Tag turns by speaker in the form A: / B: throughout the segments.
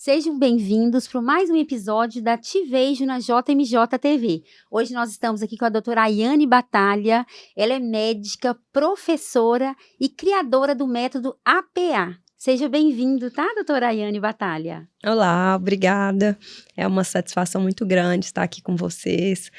A: Sejam bem-vindos para mais um episódio da Te Vejo na JMJ TV. Hoje nós estamos aqui com a doutora Ayane Batalha. Ela é médica, professora e criadora do método APA. Seja bem-vindo, tá, doutora Ayane Batalha?
B: Olá, obrigada. É uma satisfação muito grande estar aqui com vocês.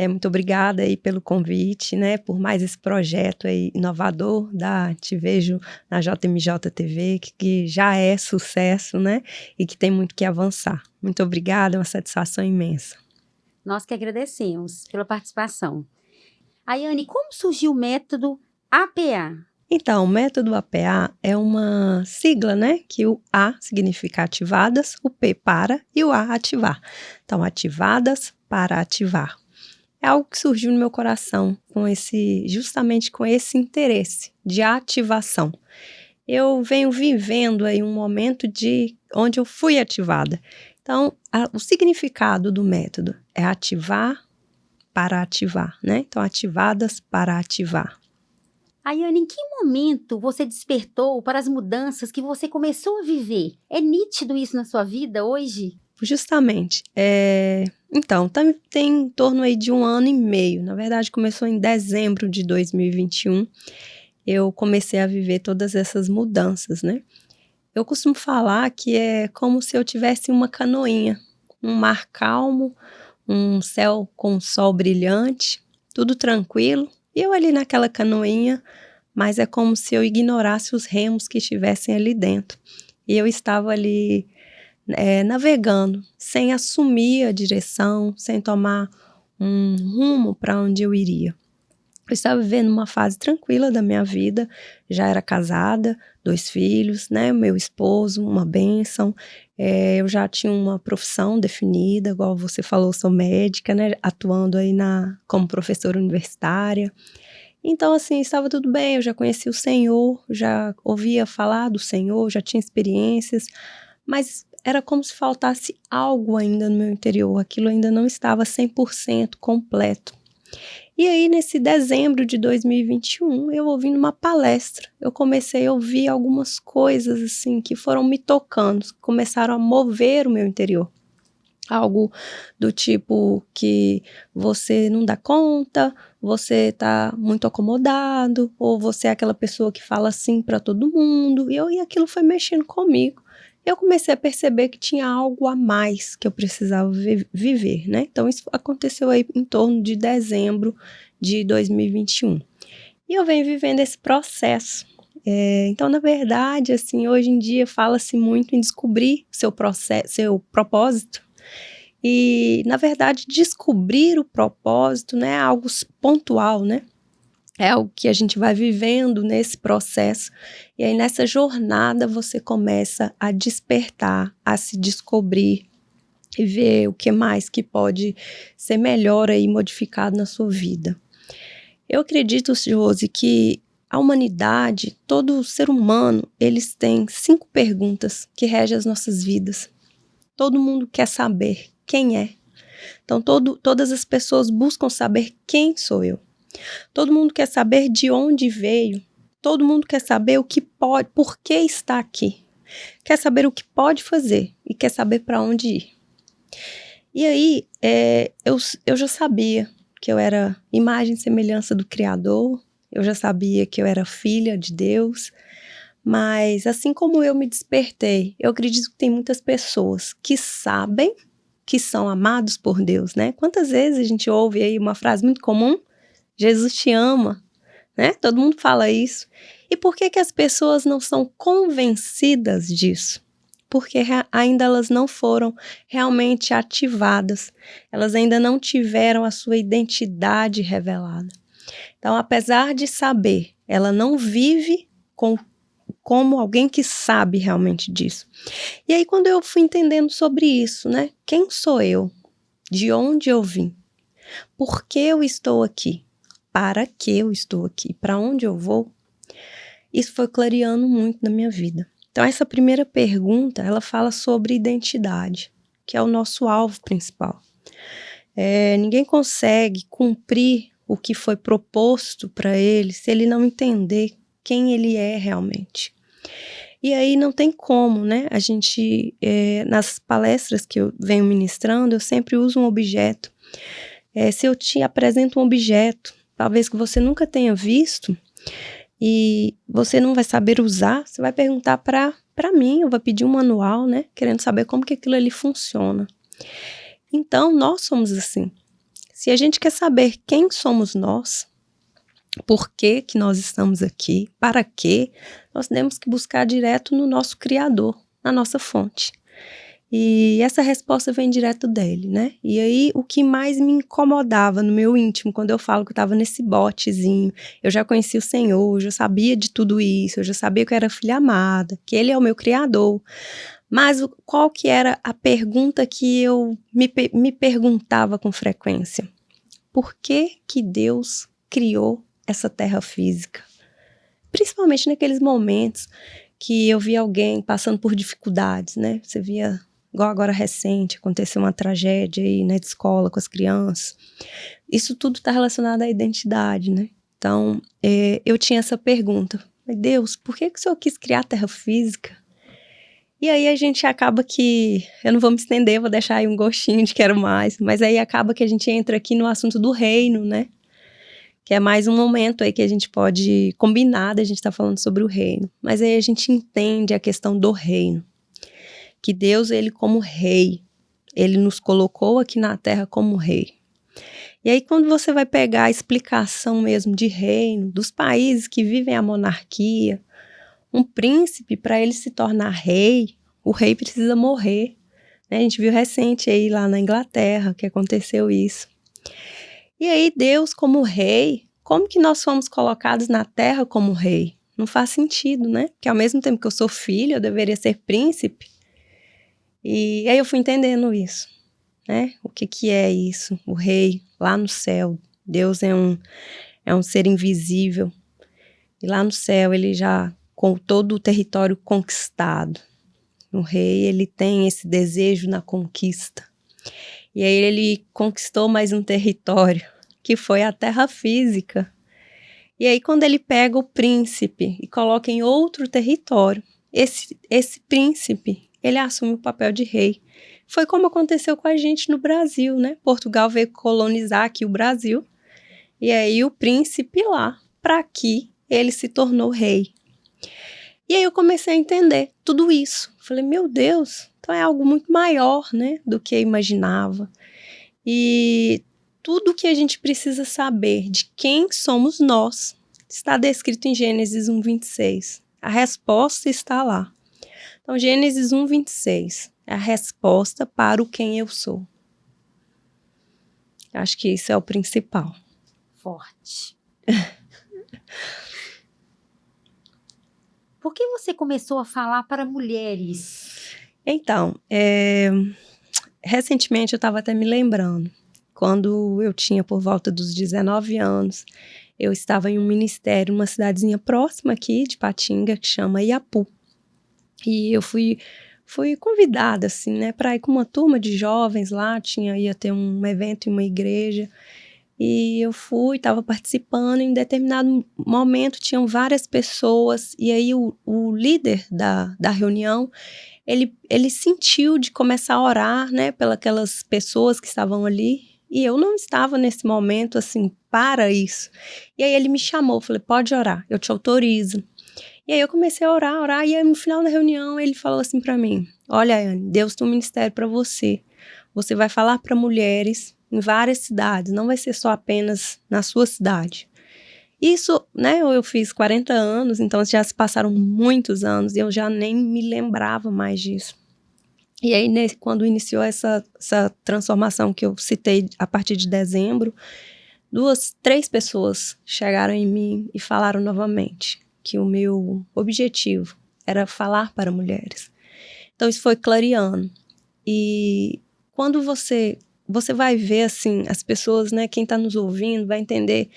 B: Muito obrigada aí pelo convite, né, por mais esse projeto aí inovador da Te Vejo na JMJ TV, que já é sucesso, né, e que tem muito que avançar. Muito obrigada, é uma satisfação imensa.
A: Nós que agradecemos pela participação. Ayane, como surgiu o método APA?
B: Então, o método APA é uma sigla, né? Que o A significa ativadas, o P para e o A ativar. Então, ativadas para ativar. É algo que surgiu no meu coração justamente com esse interesse de ativação. Eu venho vivendo aí um momento onde eu fui ativada. Então, o significado do método é ativar para ativar, né? Então, ativadas para ativar.
A: Ayane, em que momento você despertou para as mudanças que você começou a viver? É nítido isso na sua vida hoje?
B: Justamente. Então, tem em torno aí de 1 ano e meio. Na verdade, começou em dezembro de 2021. Eu comecei a viver todas essas mudanças, né? Eu costumo falar que é como se eu tivesse uma canoinha, um mar calmo, um céu com sol brilhante, tudo tranquilo. E eu ali naquela canoinha, mas é como se eu ignorasse os remos que estivessem ali dentro. E eu estava ali navegando, sem assumir a direção, sem tomar um rumo para onde eu iria. Eu estava vivendo uma fase tranquila da minha vida, já era casada, 2 filhos, né, meu esposo, uma bênção, eu já tinha uma profissão definida, igual você falou, sou médica, né, atuando aí como professora universitária. Então, assim, estava tudo bem, eu já conhecia o Senhor, já ouvia falar do Senhor, já tinha experiências, mas era como se faltasse algo ainda no meu interior, aquilo ainda não estava 100% completo. E aí, nesse dezembro de 2021, eu ouvindo uma palestra, eu comecei a ouvir algumas coisas, assim, que foram me tocando, começaram a mover o meu interior. Algo do tipo que você não dá conta, você tá muito acomodado, ou você é aquela pessoa que fala sim para todo mundo, e aquilo foi mexendo comigo. Eu comecei a perceber que tinha algo a mais que eu precisava viver, né? Então, isso aconteceu aí em torno de dezembro de 2021. E eu venho vivendo esse processo. Então, na verdade, assim, hoje em dia fala-se muito em descobrir seu propósito. E, na verdade, descobrir o propósito não é algo pontual, né? É algo que a gente vai vivendo nesse processo. E aí, nessa jornada, você começa a despertar, a se descobrir e ver o que mais que pode ser melhor aí modificado na sua vida. Eu acredito, Josi, que a humanidade, todo ser humano, eles têm 5 perguntas que regem as nossas vidas. Todo mundo quer saber quem é. Então, todas as pessoas buscam saber quem sou eu. Todo mundo quer saber de onde veio. Todo mundo quer saber o que pode, por que está aqui. Quer saber o que pode fazer e quer saber para onde ir. E aí, eu já sabia que eu era imagem e semelhança do Criador. Eu já sabia que eu era filha de Deus. Mas assim como eu me despertei, eu acredito que tem muitas pessoas que sabem que são amados por Deus, né? Quantas vezes a gente ouve aí uma frase muito comum? Jesus te ama, né? Todo mundo fala isso. E por que as pessoas não são convencidas disso? Porque ainda elas não foram realmente ativadas. Elas ainda não tiveram a sua identidade revelada. Então, apesar de saber, ela não vive como alguém que sabe realmente disso. E aí, quando eu fui entendendo sobre isso, né? Quem sou eu? De onde eu vim? Por que eu estou aqui? Para que eu estou aqui? Para onde eu vou? Isso foi clareando muito na minha vida. Então, essa primeira pergunta, ela fala sobre identidade, que é o nosso alvo principal. Ninguém consegue cumprir o que foi proposto para ele se ele não entender quem ele é realmente. E aí não tem como, né? A gente, nas palestras que eu venho ministrando, eu sempre uso um objeto. Se eu te apresento um objeto, talvez que você nunca tenha visto, e você não vai saber usar, você vai perguntar para mim, eu vou pedir um manual, né? Querendo saber como que aquilo ali funciona. Então, nós somos assim. Se a gente quer saber quem somos nós, por que que nós estamos aqui, para quê, nós temos que buscar direto no nosso Criador, na nossa fonte. E essa resposta vem direto dele, né? E aí, o que mais me incomodava no meu íntimo, quando eu falo que eu estava nesse botezinho, eu já conhecia o Senhor, eu já sabia de tudo isso, eu já sabia que eu era filha amada, que ele é o meu Criador. Mas qual que era a pergunta que eu me perguntava com frequência? Por que que Deus criou essa terra física? Principalmente naqueles momentos que eu via alguém passando por dificuldades, né? Você via, igual agora recente, aconteceu uma tragédia aí na escola com as crianças. Isso tudo está relacionado à identidade, né? Então, eu tinha essa pergunta. Deus, por que que o Senhor quis criar a terra física? E aí a gente acaba que, eu não vou me estender, vou deixar aí um gostinho de quero mais, mas aí acaba que a gente entra aqui no assunto do reino, né? Que é mais um momento aí que a gente pode combinar, a gente tá falando sobre o reino. Mas aí a gente entende a questão do reino. Que Deus, ele como rei, ele nos colocou aqui na terra como rei. E aí quando você vai pegar a explicação mesmo de reino, dos países que vivem a monarquia, um príncipe, para ele se tornar rei, o rei precisa morrer. Né? A gente viu recente aí lá na Inglaterra que aconteceu isso. E aí Deus como rei, como que nós fomos colocados na terra como rei? Não faz sentido, né? Porque ao mesmo tempo que eu sou filho, eu deveria ser príncipe. E aí eu fui entendendo isso, né? O que que é isso? O rei lá no céu. Deus é um ser invisível. E lá no céu ele já com todo o território conquistado. O rei, ele tem esse desejo na conquista. E aí ele conquistou mais um território, que foi a terra física. E aí quando ele pega o príncipe e coloca em outro território, esse príncipe, ele assume o papel de rei. Foi como aconteceu com a gente no Brasil, né? Portugal veio colonizar aqui o Brasil. E aí o príncipe lá, para aqui, ele se tornou rei. E aí eu comecei a entender tudo isso. Falei, meu Deus, então é algo muito maior, né, do que eu imaginava. E tudo que a gente precisa saber de quem somos nós está descrito em Gênesis 1:26. A resposta está lá. Então, Gênesis 1:26 é a resposta para o quem eu sou. Acho que isso é o principal.
A: Forte. Por que você começou a falar para mulheres?
B: Então, recentemente eu estava até me lembrando, quando eu tinha por volta dos 19 anos, eu estava em um ministério, numa cidadezinha próxima aqui de Patinga, que chama Iapu. E eu fui convidada, assim, né, para ir com uma turma de jovens lá, ia ter um evento em uma igreja. E eu fui, estava participando, em determinado momento tinham várias pessoas, e aí o líder da reunião, ele sentiu de começar a orar, né, pelas pessoas que estavam ali, e eu não estava nesse momento, assim, para isso. E aí ele me chamou, falei, pode orar, eu te autorizo. E aí eu comecei a orar, e aí no final da reunião ele falou assim para mim, olha, Ayane, Deus tem um ministério para você. Você vai falar para mulheres em várias cidades, não vai ser só apenas na sua cidade. Isso, né, eu fiz 40 anos, então já se passaram muitos anos e eu já nem me lembrava mais disso. E aí, quando iniciou essa transformação que eu citei a partir de dezembro, 3 pessoas chegaram em mim e falaram novamente que o meu objetivo era falar para mulheres. Então isso foi clareando. E quando você vai ver, assim, as pessoas, né, quem está nos ouvindo vai entender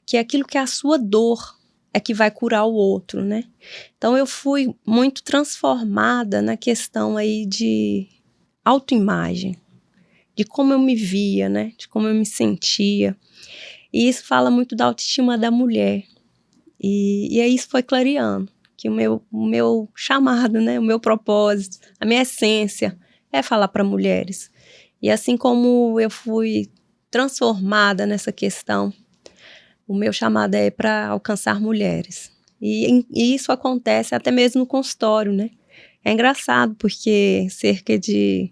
B: que aquilo que é a sua dor é que vai curar o outro, né? Então eu fui muito transformada na questão aí de autoimagem, de como eu me via, né? De como eu me sentia. E isso fala muito da autoestima da mulher. E aí isso foi clareando. que o meu chamado, né, o meu propósito, a minha essência é falar para mulheres. E assim como eu fui transformada nessa questão, o meu chamado é para alcançar mulheres. E isso acontece até mesmo no consultório, né? É engraçado porque cerca de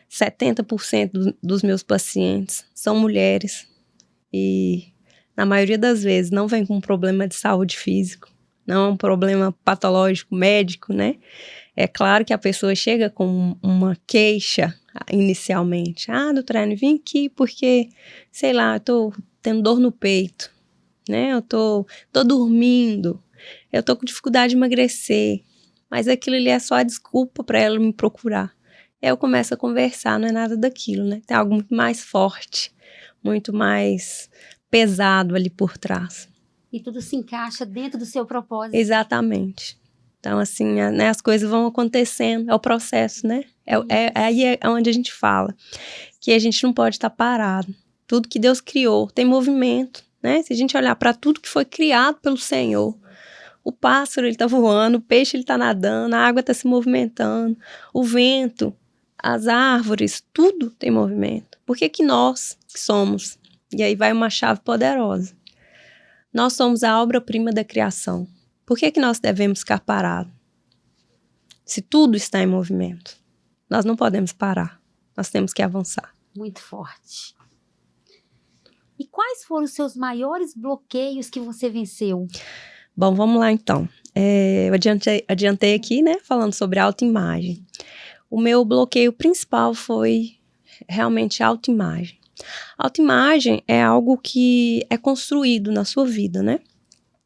B: 70% dos meus pacientes são mulheres e na maioria das vezes não vem com um problema de saúde físico, não é um problema patológico médico, né? É claro que a pessoa chega com uma queixa inicialmente. Doutora Anne, vim aqui porque, sei lá, eu tô tendo dor no peito, né? Eu tô dormindo, eu tô com dificuldade de emagrecer, mas aquilo ali é só a desculpa para ela me procurar. Aí eu começo a conversar, não é nada daquilo, né? Tem algo muito mais forte, muito mais pesado ali por trás.
A: E tudo se encaixa dentro do seu propósito.
B: Exatamente. Então, assim, né, as coisas vão acontecendo, é o processo, né? Aí é onde a gente fala que a gente não pode estar parado. Tudo que Deus criou tem movimento, né? Se a gente olhar para tudo que foi criado pelo Senhor, o pássaro, ele tá voando, o peixe, ele tá nadando, a água tá se movimentando, o vento, as árvores, tudo tem movimento. Por que nós que somos? E aí vai uma chave poderosa. Nós somos a obra-prima da criação. Por que nós devemos ficar parados? Se tudo está em movimento, nós não podemos parar. Nós temos que avançar.
A: Muito forte. E quais foram os seus maiores bloqueios que você venceu?
B: Bom, vamos lá então. Eu adiantei aqui, né, falando sobre autoimagem. O meu bloqueio principal foi realmente a autoimagem. Autoimagem é algo que é construído na sua vida, né?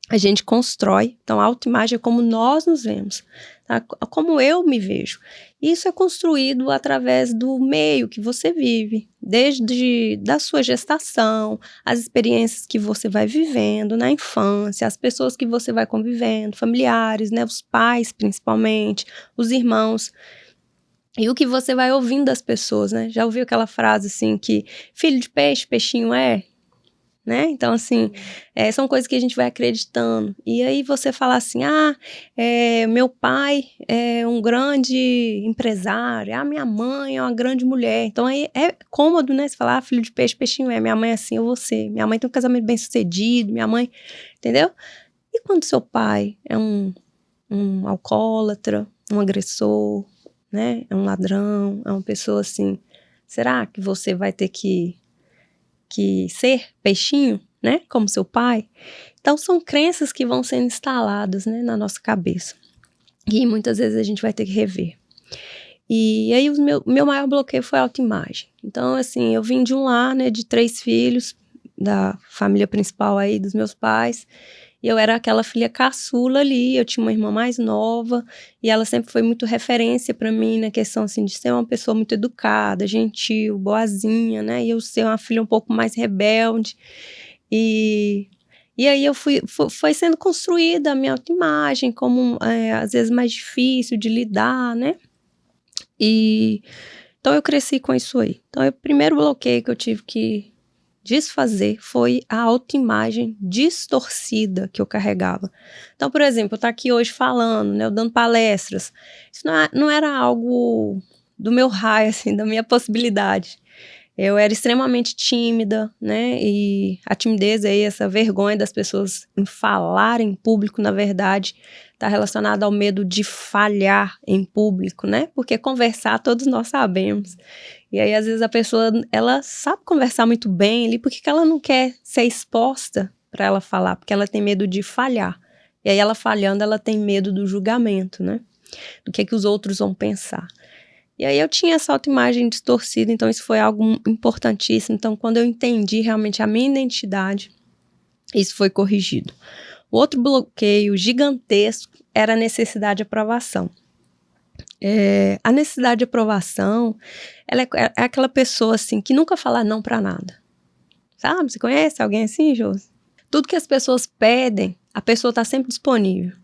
B: A gente constrói, então a autoimagem é como nós nos vemos, tá? Como eu me vejo. Isso é construído através do meio que você vive, desde da sua gestação, as experiências que você vai vivendo na infância, as pessoas que você vai convivendo, familiares, né, os pais principalmente, os irmãos. E o que você vai ouvindo das pessoas, né? Já ouviu aquela frase assim que filho de peixe, peixinho é? Né? Então, assim, são coisas que a gente vai acreditando. E aí você fala assim, meu pai é um grande empresário, minha mãe é uma grande mulher. Então, aí é cômodo, né? Você falar, filho de peixe, peixinho é. Minha mãe é assim, eu vou ser. Minha mãe tem um casamento bem sucedido, minha mãe, entendeu? E quando seu pai é um alcoólatra, um agressor, né? É um ladrão, é uma pessoa assim, será que você vai ter que ser peixinho, né, como seu pai? Então são crenças que vão sendo instaladas, né, na nossa cabeça e muitas vezes a gente vai ter que rever. E aí o meu maior bloqueio foi a autoimagem. Então assim, eu vim de um lar, né, de 3 filhos, da família principal aí dos meus pais. E eu era aquela filha caçula ali, eu tinha uma irmã mais nova, e ela sempre foi muito referência para mim na questão, assim, de ser uma pessoa muito educada, gentil, boazinha, né, e eu ser uma filha um pouco mais rebelde, e aí foi sendo construída a minha autoimagem como, às vezes, mais difícil de lidar, né, então eu cresci com isso aí. Então o primeiro bloqueio que eu tive que desfazer foi a autoimagem distorcida que eu carregava. Então, por exemplo, eu estou aqui hoje falando, né, eu dando palestras. Isso não era algo do meu raio, assim, da minha possibilidade. Eu era extremamente tímida, né, e a timidez aí, essa vergonha das pessoas em falar em público, na verdade, está relacionada ao medo de falhar em público, né, porque conversar todos nós sabemos. E aí, às vezes, a pessoa, ela sabe conversar muito bem ali, porque ela não quer ser exposta para ela falar, porque ela tem medo de falhar. E aí, ela falhando, ela tem medo do julgamento, né? Do que os outros vão pensar. E aí, eu tinha essa autoimagem distorcida, então isso foi algo importantíssimo. Então, quando eu entendi realmente a minha identidade, isso foi corrigido. O outro bloqueio gigantesco era a necessidade de aprovação. A necessidade de aprovação, ela é aquela pessoa assim que nunca fala não pra nada, sabe? Você conhece alguém assim, Josi? Tudo que as pessoas pedem, a pessoa tá sempre disponível.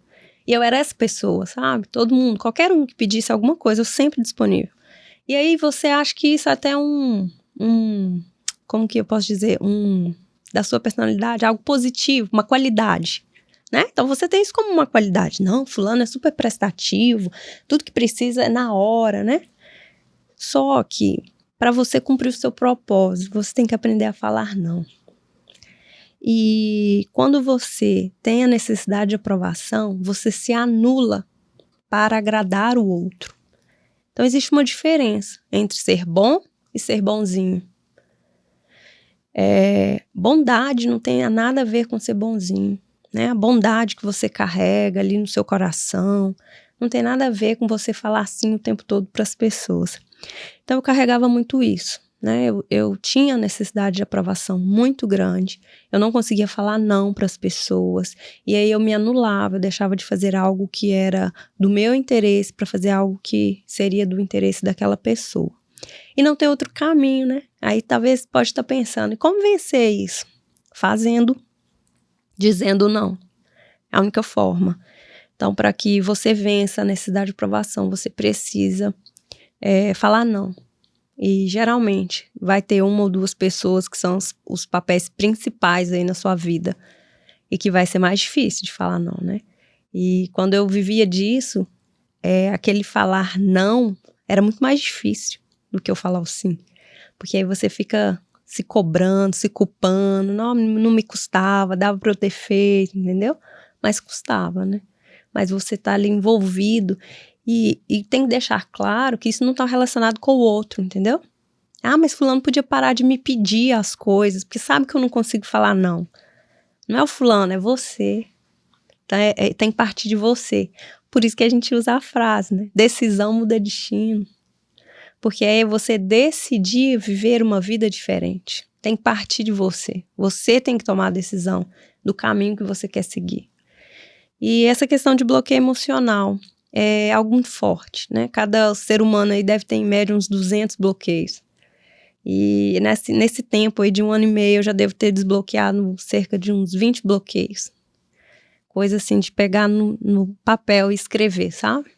B: E eu era essa pessoa, sabe? Todo mundo, qualquer um que pedisse alguma coisa, eu sempre disponível. E aí você acha que isso é até como que eu posso dizer? Da sua personalidade, algo positivo, uma qualidade. né? Então você tem isso como uma qualidade. Não, fulano é super prestativo, tudo que precisa é na hora, né? Só que para você cumprir o seu propósito, você tem que aprender a falar não. E quando você tem a necessidade de aprovação, você se anula para agradar o outro. Então existe uma diferença entre ser bom e ser bonzinho. Bondade não tem nada a ver com ser bonzinho, né? A bondade que você carrega ali no seu coração não tem nada a ver com você falar assim o tempo todo para as pessoas. Então eu carregava muito isso, né? Eu tinha necessidade de aprovação muito grande, eu não conseguia falar não para as pessoas, e aí eu me anulava, eu deixava de fazer algo que era do meu interesse para fazer algo que seria do interesse daquela pessoa. E não tem outro caminho, né? Aí talvez pode estar pensando, e como vencer isso? Fazendo, dizendo não. É a única forma. Então, para que você vença a necessidade de aprovação, você precisa falar não. E geralmente vai ter uma ou duas pessoas que são os papéis principais aí na sua vida e que vai ser mais difícil de falar não, né? E quando eu vivia disso, aquele falar não era muito mais difícil do que eu falar o sim. Porque aí você fica se cobrando, se culpando, não me custava, dava para eu ter feito, entendeu? Mas custava, né? Mas você tá ali envolvido e tem que deixar claro que isso não tá relacionado com o outro, entendeu? Ah, mas fulano podia parar de me pedir as coisas, porque sabe que eu não consigo falar não. Não é o fulano, é você. Tem que partir de você. Por isso que a gente usa a frase, né? Decisão muda destino. Porque é você decidir viver uma vida diferente. Tem que partir de você. Você tem que tomar a decisão do caminho que você quer seguir. E essa questão de bloqueio emocional é algo muito forte, né? Cada ser humano aí deve ter em média uns 200 bloqueios. E nesse tempo aí de 1 ano e meio eu já devo ter desbloqueado cerca de uns 20 bloqueios. Coisa assim de pegar no papel e escrever, sabe?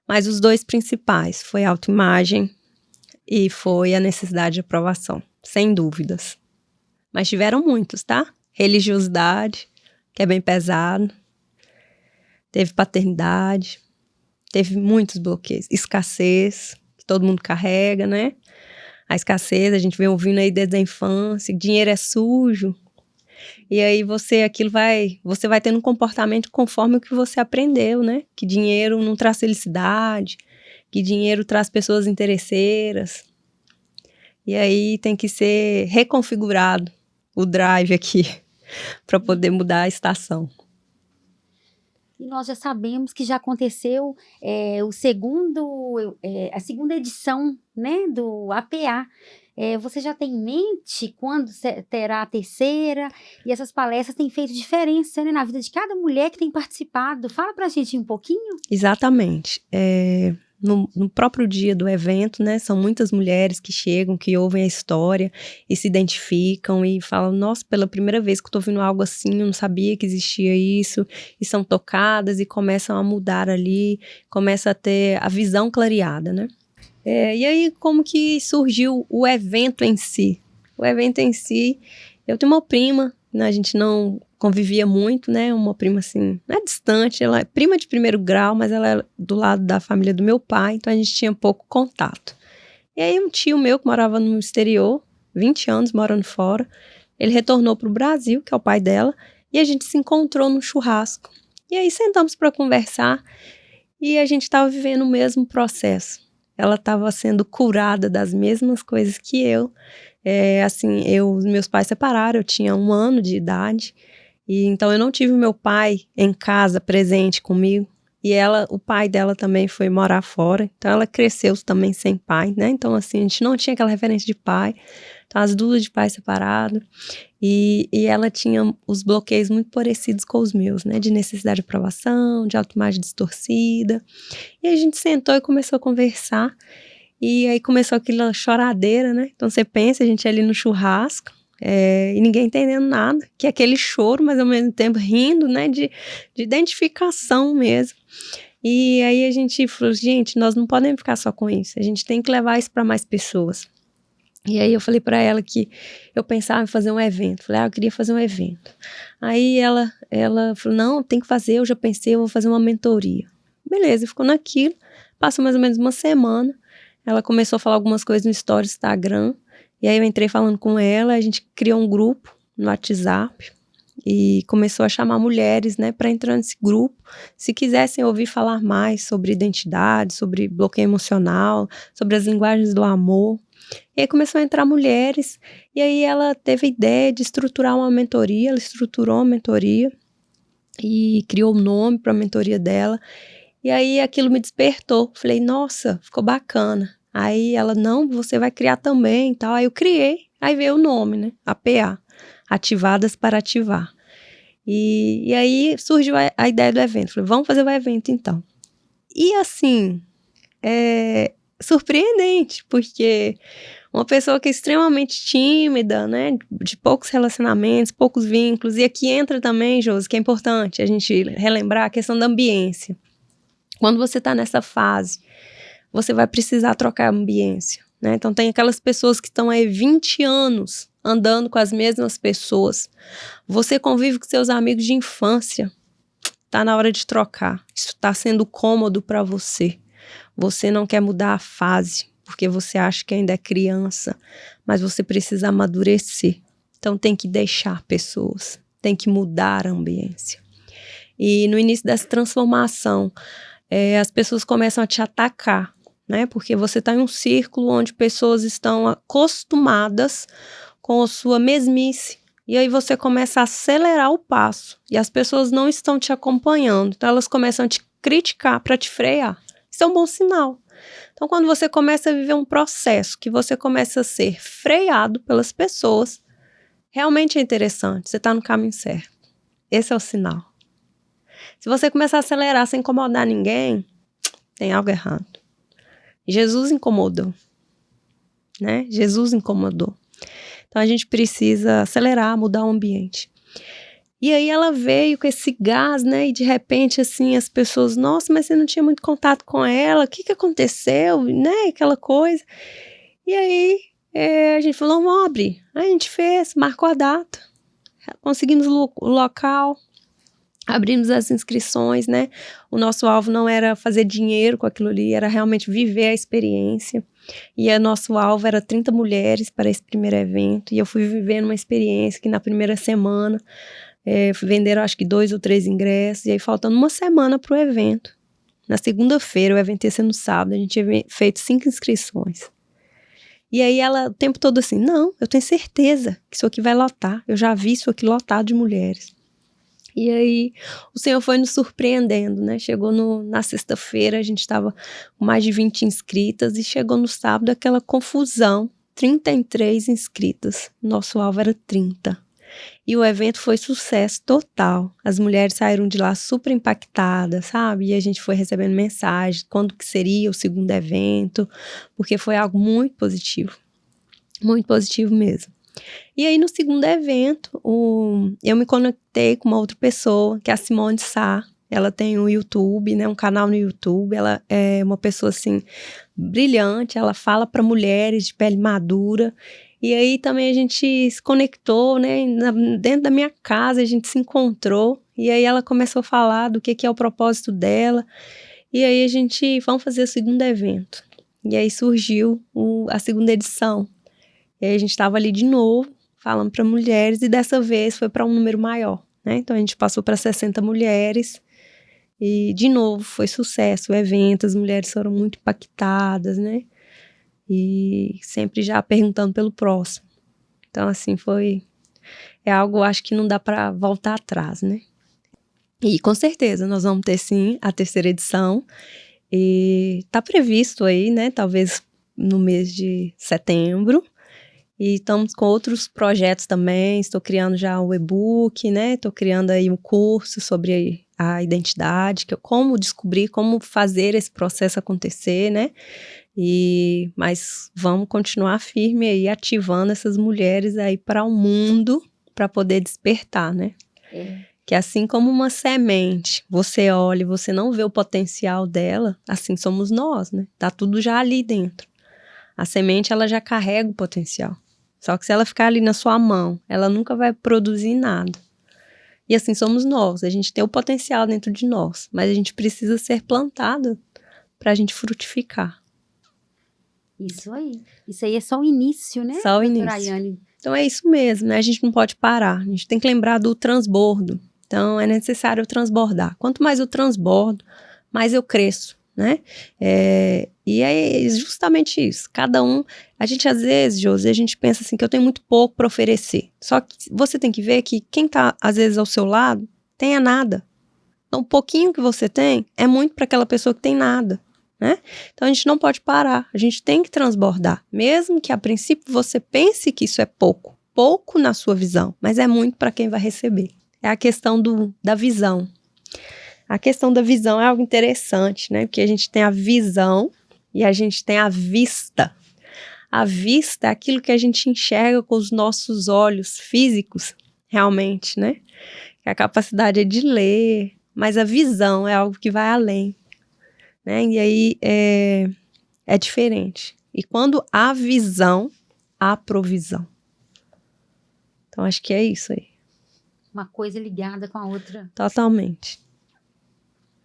B: Mas os 2 principais foi a autoimagem e foi a necessidade de aprovação, sem dúvidas. Mas tiveram muitos, tá? Religiosidade, que é bem pesado. Teve paternidade, teve muitos bloqueios. Escassez, que todo mundo carrega, né? A escassez, a gente vem ouvindo aí desde a infância, dinheiro é sujo. E aí você vai tendo um comportamento conforme o que você aprendeu, né? Que dinheiro não traz felicidade, que dinheiro traz pessoas interesseiras. E aí tem que ser reconfigurado o drive aqui para poder mudar a estação.
A: E nós já sabemos que já aconteceu a segunda edição, né, do APA. Você já tem em mente quando terá a terceira? E essas palestras têm feito diferença, né, na vida de cada mulher que tem participado. Fala pra gente um pouquinho.
B: Exatamente. No próprio dia do evento, né, são muitas mulheres que chegam, que ouvem a história e se identificam e falam, nossa, pela primeira vez que eu tô ouvindo algo assim, eu não sabia que existia isso, e são tocadas e começam a mudar ali, começa a ter a visão clareada, né? E aí, como que surgiu o evento em si? O evento em si, eu tenho uma prima, né, a gente não convivia muito, né, uma prima assim, não é distante, ela é prima de primeiro grau, mas ela é do lado da família do meu pai, então a gente tinha pouco contato. E aí um tio meu que morava no exterior, 20 anos morando fora, ele retornou para o Brasil, que é o pai dela, e a gente se encontrou num churrasco. E aí sentamos para conversar e a gente estava vivendo o mesmo processo. Ela estava sendo curada das mesmas coisas que eu. Meus pais separaram, eu tinha 1 ano de idade, e então eu não tive meu pai em casa presente comigo, e o pai dela também foi morar fora, então ela cresceu também sem pai, né? Então assim, a gente não tinha aquela referência de pai, então as 2 de pai separado, e ela tinha os bloqueios muito parecidos com os meus, né? De necessidade de aprovação, de autoimagem distorcida, e a gente sentou e começou a conversar, e aí começou aquela choradeira, né? Então você pensa, a gente ali no churrasco, e ninguém entendendo nada, que é aquele choro, mas ao mesmo tempo rindo, né? De identificação mesmo. E aí a gente falou, gente, nós não podemos ficar só com isso, a gente tem que levar isso para mais pessoas. E aí eu falei para ela que eu pensava em fazer um evento. Falei, eu queria fazer um evento. Aí ela falou, não, tem que fazer, eu já pensei, eu vou fazer uma mentoria. Beleza, ficou naquilo. Passou mais ou menos uma semana. Ela começou a falar algumas coisas no story do Instagram. E aí eu entrei falando com ela, a gente criou um grupo no WhatsApp. E começou a chamar mulheres, né, para entrar nesse grupo. Se quisessem ouvir falar mais sobre identidade, sobre bloqueio emocional, sobre as linguagens do amor. E aí começou a entrar mulheres, e aí ela teve a ideia de estruturar uma mentoria, ela estruturou uma mentoria e criou um nome para a mentoria dela, e aí aquilo me despertou, falei, nossa, ficou bacana. Aí ela, não, você vai criar também e tal, aí eu criei, aí veio o nome, né, APA, Ativadas para Ativar. E aí surgiu a ideia do evento, falei, vamos fazer o evento então. E assim, surpreendente, porque uma pessoa que é extremamente tímida, né, de poucos relacionamentos, poucos vínculos, e aqui entra também, Josi, que é importante a gente relembrar a questão da ambiência. Quando você está nessa fase, você vai precisar trocar a ambiência, né, então tem aquelas pessoas que estão aí 20 anos andando com as mesmas pessoas, você convive com seus amigos de infância, tá na hora de trocar, isso está sendo cômodo para você. Você não quer mudar a fase, porque você acha que ainda é criança, mas você precisa amadurecer. Então tem que deixar pessoas, tem que mudar a ambiência. E no início dessa transformação, as pessoas começam a te atacar, né? Porque você está em um círculo onde pessoas estão acostumadas com a sua mesmice. E aí você começa a acelerar o passo, e as pessoas não estão te acompanhando, então elas começam a te criticar para te frear. Isso é um bom sinal. Então, quando você começa a viver um processo, que você começa a ser freado pelas pessoas, realmente é interessante, você está no caminho certo. Esse é o sinal. Se você começar a acelerar sem incomodar ninguém, tem algo errado. Jesus incomodou, né? Jesus incomodou. Então, a gente precisa acelerar, mudar o ambiente. E aí ela veio com esse gás, né, e de repente, assim, as pessoas, nossa, mas você não tinha muito contato com ela, o que aconteceu, né, aquela coisa. E aí a gente falou, vamos abrir. Aí a gente fez, marcou a data, conseguimos o local, abrimos as inscrições, né, o nosso alvo não era fazer dinheiro com aquilo ali, era realmente viver a experiência. E o nosso alvo era 30 mulheres para esse primeiro evento, e eu fui vivendo uma experiência que na primeira semana, venderam acho que 2 ou 3 ingressos, e aí faltando uma semana para o evento. Na segunda-feira, o evento ia ser no sábado, a gente tinha feito 5 inscrições. E aí ela, o tempo todo assim, não, eu tenho certeza que isso aqui vai lotar, eu já vi isso aqui lotado de mulheres. E aí o Senhor foi nos surpreendendo, né? Chegou na sexta-feira, a gente estava com mais de 20 inscritas, e chegou no sábado aquela confusão, 33 inscritas, nosso alvo era 30. E o evento foi sucesso total. As mulheres saíram de lá super impactadas, sabe? E a gente foi recebendo mensagens, quando que seria o segundo evento, porque foi algo muito positivo mesmo. E aí no segundo evento, eu me conectei com uma outra pessoa, que é a Simone Sá. Ela tem um YouTube, né, um canal no YouTube, ela é uma pessoa assim, brilhante, ela fala para mulheres de pele madura. E aí também a gente se conectou, né, dentro da minha casa a gente se encontrou, e aí ela começou a falar do que é o propósito dela, e aí vamos fazer o segundo evento. E aí surgiu a segunda edição, e aí a gente estava ali de novo, falando para mulheres, e dessa vez foi para um número maior, né, então a gente passou para 60 mulheres, e de novo foi sucesso o evento, as mulheres foram muito impactadas, né, e sempre já perguntando pelo próximo. Então, assim, é algo, acho que não dá para voltar atrás, né? E com certeza nós vamos ter sim a terceira edição, e tá previsto aí, né, talvez no mês de setembro, e estamos com outros projetos também, estou criando já o e-book, né, estou criando aí um curso sobre a identidade, como descobrir, como fazer esse processo acontecer, né, mas vamos continuar firme aí, ativando essas mulheres aí para o mundo, para poder despertar, né? Que assim como uma semente, você olha e você não vê o potencial dela, assim somos nós, né? Tá tudo já ali dentro. A semente, ela já carrega o potencial. Só que se ela ficar ali na sua mão, ela nunca vai produzir nada. E assim somos nós, a gente tem o potencial dentro de nós, mas a gente precisa ser plantado para a gente frutificar.
A: Isso aí. Isso aí é só o início, né,
B: Só o
A: doutora
B: início.
A: Ayane?
B: Então é isso mesmo, né? A gente não pode parar, a gente tem que lembrar do transbordo. Então é necessário transbordar. Quanto mais eu transbordo, mais eu cresço, né? E é justamente isso. Cada um, a gente às vezes, Josi, a gente pensa assim que eu tenho muito pouco para oferecer. Só que você tem que ver que quem tá às vezes ao seu lado tenha nada. Então o pouquinho que você tem é muito para aquela pessoa que tem nada, né? Então a gente não pode parar, a gente tem que transbordar. Mesmo que a princípio você pense que isso é pouco na sua visão, mas é muito para quem vai receber. É a questão da visão. A questão da visão é algo interessante, né? Porque a gente tem a visão e a gente tem a vista. A vista é aquilo que a gente enxerga com os nossos olhos físicos, realmente, né? A capacidade é de ler, mas a visão é algo que vai além, né? E aí é diferente. E quando há visão, há provisão. Então acho que é isso aí.
A: Uma coisa ligada com a outra.
B: Totalmente.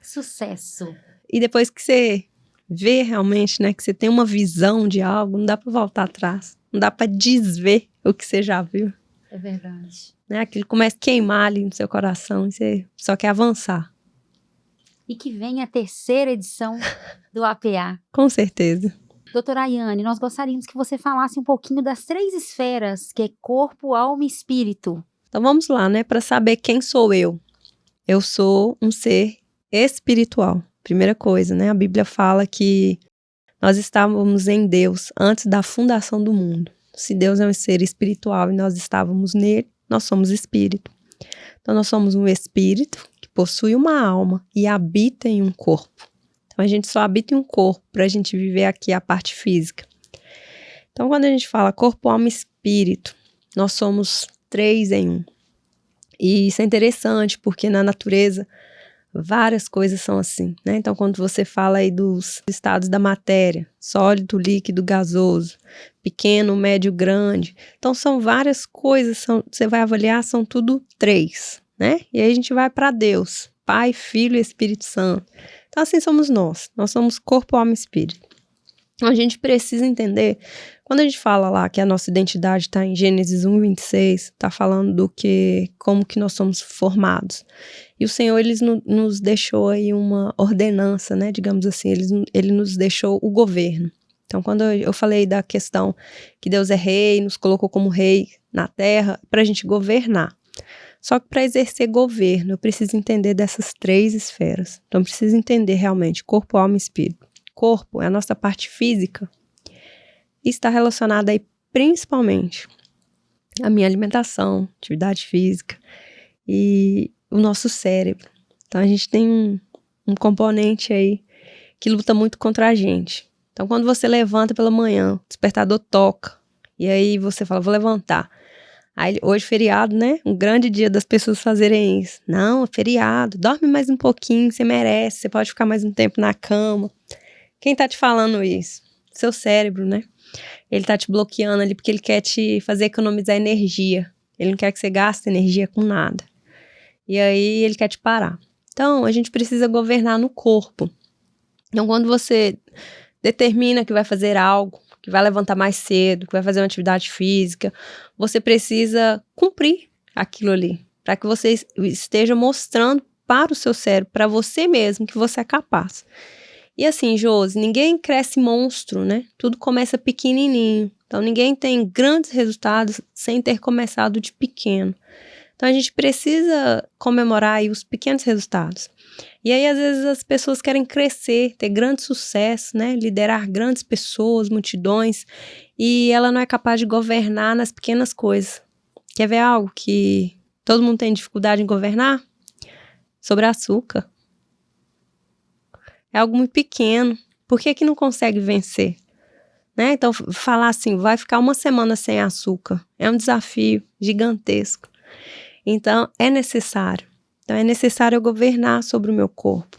A: Sucesso.
B: E depois que você vê realmente, né, que você tem uma visão de algo, não dá para voltar atrás. Não dá para desver o que você já viu.
A: É verdade.
B: Né? Aquilo começa a queimar ali no seu coração e você só quer avançar.
A: E que venha a terceira edição do APA.
B: Com certeza.
A: Doutora Ayane, nós gostaríamos que você falasse um pouquinho das 3 esferas, que é corpo, alma e espírito.
B: Então vamos lá, né, para saber quem sou eu. Eu sou um ser espiritual. Primeira coisa, né, a Bíblia fala que nós estávamos em Deus antes da fundação do mundo. Se Deus é um ser espiritual e nós estávamos nele, nós somos espírito. Então nós somos um espírito que possui uma alma e habita em um corpo. Então a gente só habita em um corpo para a gente viver aqui a parte física. Então quando a gente fala corpo, alma e espírito, nós somos 3 em 1. E isso é interessante porque na natureza várias coisas são assim, né? Então quando você fala aí dos estados da matéria, sólido, líquido, gasoso, pequeno, médio, grande, então são várias coisas, você vai avaliar, são tudo 3, né? E aí a gente vai para Deus, Pai, Filho e Espírito Santo. Então assim somos nós somos corpo, alma e espírito. Então a gente precisa entender, quando a gente fala lá que a nossa identidade está em Gênesis 1:26, está falando como que nós somos formados. E o Senhor, ele nos deixou aí uma ordenança, né, digamos assim, ele nos deixou o governo. Então quando eu falei da questão que Deus é rei, nos colocou como rei na terra, para a gente governar. Só que para exercer governo, eu preciso entender dessas 3 esferas. Então eu preciso entender realmente corpo, alma e espírito. Corpo é a nossa parte física e está relacionada aí principalmente à minha alimentação, atividade física e o nosso cérebro. Então a gente tem um componente aí que luta muito contra a gente. Então quando você levanta pela manhã, o despertador toca e aí você fala, vou levantar. Aí, hoje feriado, né? Um grande dia das pessoas fazerem isso. Não, é feriado, dorme mais um pouquinho, você merece, você pode ficar mais um tempo na cama. Quem tá te falando isso? Seu cérebro, né? Ele tá te bloqueando ali porque ele quer te fazer economizar energia. Ele não quer que você gaste energia com nada. E aí ele quer te parar. Então, a gente precisa governar no corpo. Então, quando você determina que vai fazer algo, que vai levantar mais cedo, que vai fazer uma atividade física, você precisa cumprir aquilo ali, para que você esteja mostrando para o seu cérebro, para você mesmo, que você é capaz. E assim, Josi, ninguém cresce monstro, né? Tudo começa pequenininho. Então, ninguém tem grandes resultados sem ter começado de pequeno. Então, a gente precisa comemorar aí os pequenos resultados. E aí, às vezes, as pessoas querem crescer, ter grande sucesso, né? Liderar grandes pessoas, multidões, e ela não é capaz de governar nas pequenas coisas. Quer ver algo que todo mundo tem dificuldade em governar? Sobre açúcar. É algo muito pequeno. Por que não consegue vencer? Né? Então, falar assim, vai ficar uma semana sem açúcar. É um desafio gigantesco. Então, é necessário. Então, é necessário eu governar sobre o meu corpo.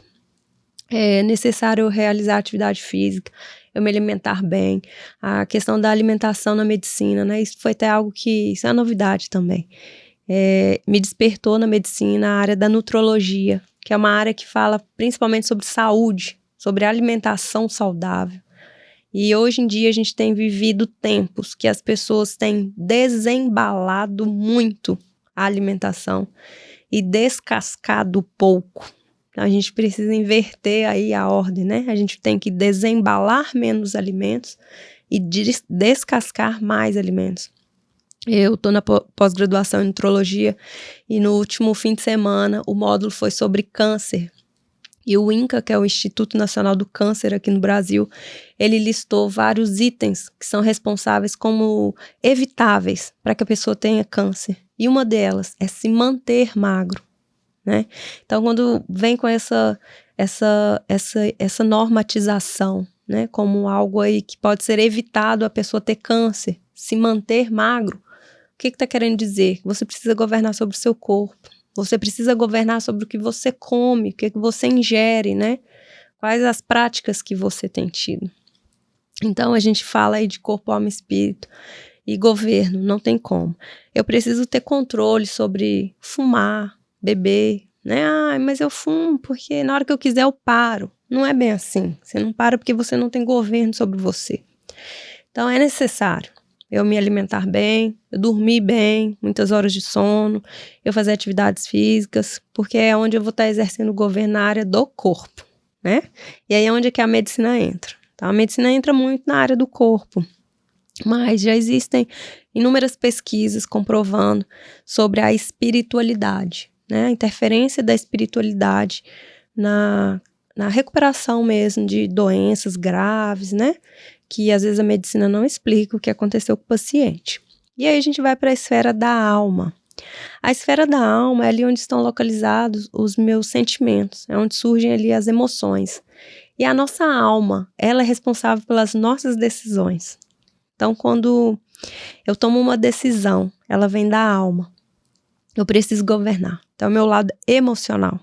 B: É necessário eu realizar atividade física. eu me alimentar bem. A questão da alimentação na medicina, né? Isso foi até algo que, isso é uma novidade também. Me despertou na medicina a área da nutrologia, que é uma área que fala principalmente sobre saúde, sobre alimentação saudável. E hoje em dia a gente tem vivido tempos que as pessoas têm desembalado muito a alimentação e descascado pouco. Então, a gente precisa inverter aí a ordem, né? A gente tem que desembalar menos alimentos e descascar mais alimentos. Eu estou na pós-graduação em nutrologia e no último fim de semana o módulo foi sobre câncer. E o INCA, que é o Instituto Nacional do Câncer aqui no Brasil, ele listou vários itens que são responsáveis como evitáveis para que a pessoa tenha câncer. E uma delas é se manter magro, né? Então, quando vem com essa normatização, né, como algo aí que pode ser evitado a pessoa ter câncer, se manter magro, o que está querendo dizer? Você precisa governar sobre o seu corpo. Você precisa governar sobre o que você come, o que você ingere, né? Quais as práticas que você tem tido. Então, a gente fala aí de corpo, alma e espírito. E governo, não tem como. Eu preciso ter controle sobre fumar, beber, né? Mas eu fumo porque na hora que eu quiser eu paro. Não é bem assim. Você não para porque você não tem governo sobre você. Então, é necessário eu me alimentar bem, eu dormir bem, muitas horas de sono, eu fazer atividades físicas, porque é onde eu vou estar exercendo o governo na área do corpo, né? E aí é onde é que a medicina entra. Então, a medicina entra muito na área do corpo, mas já existem inúmeras pesquisas comprovando sobre a espiritualidade, né? A interferência da espiritualidade na recuperação mesmo de doenças graves, né? Que às vezes a medicina não explica o que aconteceu com o paciente. E aí a gente vai para a esfera da alma. A esfera da alma é ali onde estão localizados os meus sentimentos, é onde surgem ali as emoções. E a nossa alma, ela é responsável pelas nossas decisões. Então, quando eu tomo uma decisão, ela vem da alma. Eu preciso governar. Então, é o meu lado emocional.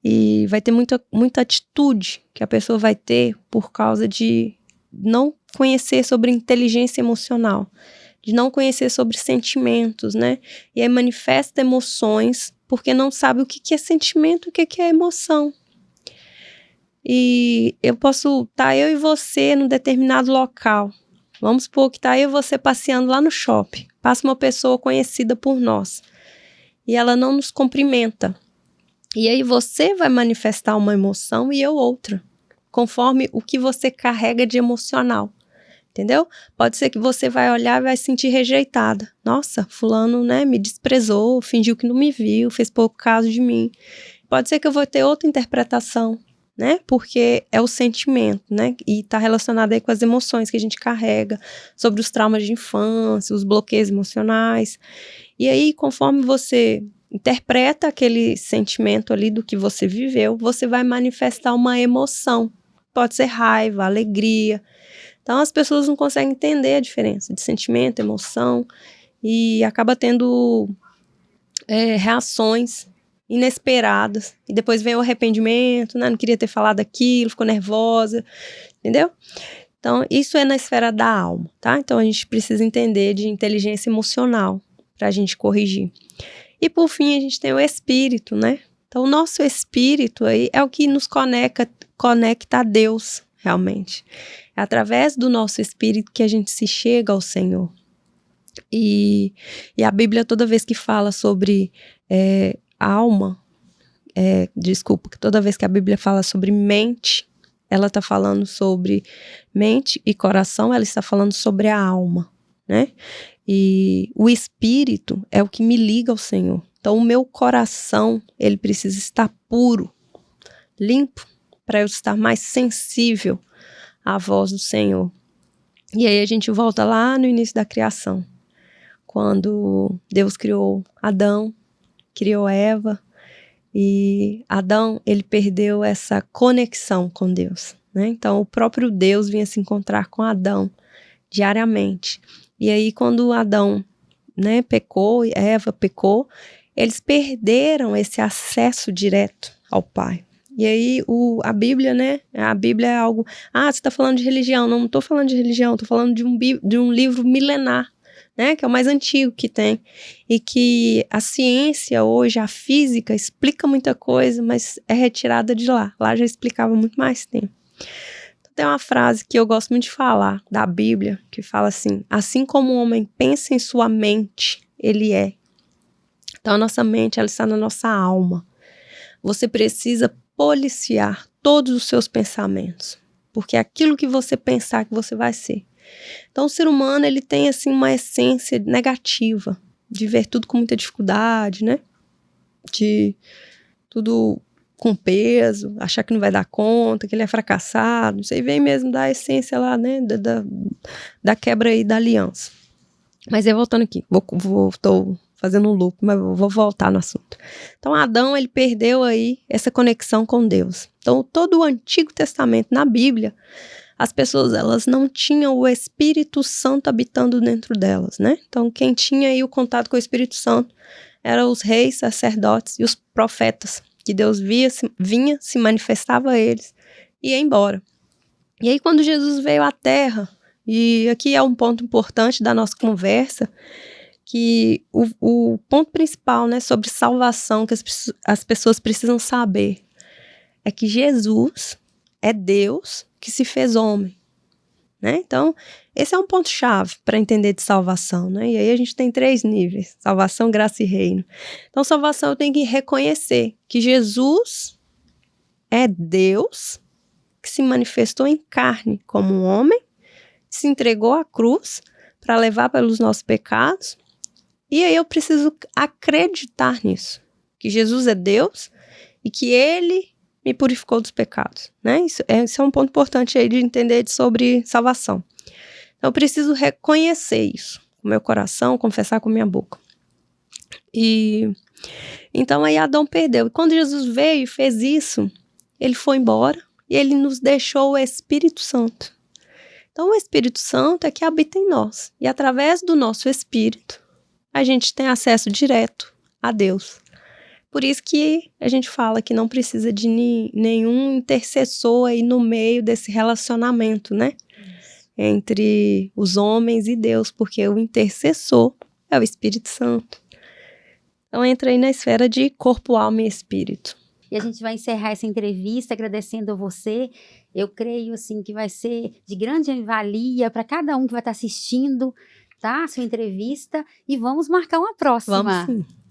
B: E vai ter muita atitude que a pessoa vai ter por causa de não conhecer sobre inteligência emocional, de não conhecer sobre sentimentos, né? E aí manifesta emoções porque não sabe o que é sentimento e o que é emoção. E eu posso estar eu e você num determinado local. Vamos supor que está eu e você passeando lá no shopping. Passa uma pessoa conhecida por nós e ela não nos cumprimenta. E aí você vai manifestar uma emoção e eu outra, conforme o que você carrega de emocional, entendeu? Pode ser que você vai olhar e vai se sentir rejeitada. Nossa, fulano, né, me desprezou, fingiu que não me viu, fez pouco caso de mim. Pode ser que eu vou ter outra interpretação, né? Porque é o sentimento, né? E está relacionado aí com as emoções que a gente carrega, sobre os traumas de infância, os bloqueios emocionais. E aí, conforme você interpreta aquele sentimento ali do que você viveu, você vai manifestar uma emoção. Pode ser raiva, alegria. Então, as pessoas não conseguem entender a diferença de sentimento, emoção, e acaba tendo reações inesperadas. E depois vem o arrependimento, né? Não queria ter falado aquilo, ficou nervosa, entendeu? Então, isso é na esfera da alma, tá? Então, a gente precisa entender de inteligência emocional para a gente corrigir. E, por fim, a gente tem o espírito, né? Então, o nosso espírito aí é o que nos conecta a Deus, realmente. É através do nosso espírito que a gente se chega ao Senhor. E a Bíblia, toda vez que fala sobre alma, toda vez que a Bíblia fala sobre mente, ela está falando sobre mente e coração, ela está falando sobre a alma, né? E o espírito é o que me liga ao Senhor. Então, o meu coração, ele precisa estar puro, limpo, para eu estar mais sensível à voz do Senhor. E aí a gente volta lá no início da criação, quando Deus criou Adão, criou Eva, e Adão, ele perdeu essa conexão com Deus, né? Então, o próprio Deus vinha se encontrar com Adão diariamente. E aí, quando Adão, né, pecou e Eva pecou, eles perderam esse acesso direto ao Pai. E aí, a Bíblia, né? A Bíblia é algo... Ah, você está falando de religião. Não estou falando de religião, estou falando de um livro milenar, né? Que é o mais antigo que tem. E que a ciência hoje, a física, explica muita coisa, mas é retirada de lá. Lá já explicava muito mais tempo. Então, tem uma frase que eu gosto muito de falar, da Bíblia, que fala assim: assim como o homem pensa em sua mente, ele é. Então, a nossa mente, ela está na nossa alma. Você precisa policiar todos os seus pensamentos, porque é aquilo que você pensar que você vai ser. Então, o ser humano, ele tem, assim, uma essência negativa, de ver tudo com muita dificuldade, né? De tudo com peso, achar que não vai dar conta, que ele é fracassado. Isso aí vem mesmo da essência lá, né? Da quebra aí da aliança. Mas eu voltando aqui, tô fazendo um loop, mas vou voltar no assunto. Então, Adão, ele perdeu aí essa conexão com Deus. Então, todo o Antigo Testamento, na Bíblia, as pessoas, elas não tinham o Espírito Santo habitando dentro delas, né? Então, quem tinha aí o contato com o Espírito Santo eram os reis, sacerdotes e os profetas, que Deus vinha, se manifestava a eles e ia embora. E aí, quando Jesus veio à Terra, e aqui é um ponto importante da nossa conversa, que o ponto principal, né, sobre salvação que as pessoas precisam saber é que Jesus é Deus que se fez homem, né? Então, esse é um ponto-chave para entender de salvação, né? E aí a gente tem 3 níveis: salvação, graça e reino. Então, salvação, eu tenho que reconhecer que Jesus é Deus que se manifestou em carne como um homem, se entregou à cruz para levar pelos nossos pecados. E aí eu preciso acreditar nisso, que Jesus é Deus e que Ele me purificou dos pecados, né? Isso é um ponto importante aí de entender sobre salvação. Então eu preciso reconhecer isso com meu coração, confessar com minha boca. E então aí Adão perdeu. E quando Jesus veio e fez isso, ele foi embora e ele nos deixou o Espírito Santo. Então o Espírito Santo é que habita em nós. E através do nosso Espírito, a gente tem acesso direto a Deus. Por isso que a gente fala que não precisa de nenhum intercessor aí no meio desse relacionamento, né? Entre os homens e Deus, porque o intercessor é o Espírito Santo. Então entra aí na esfera de corpo, alma e espírito.
A: E a gente vai encerrar essa entrevista agradecendo a você. Eu creio, assim, que vai ser de grande valia para cada um que vai estar assistindo, tá? A sua entrevista. E vamos marcar uma próxima.
B: Vamos sim.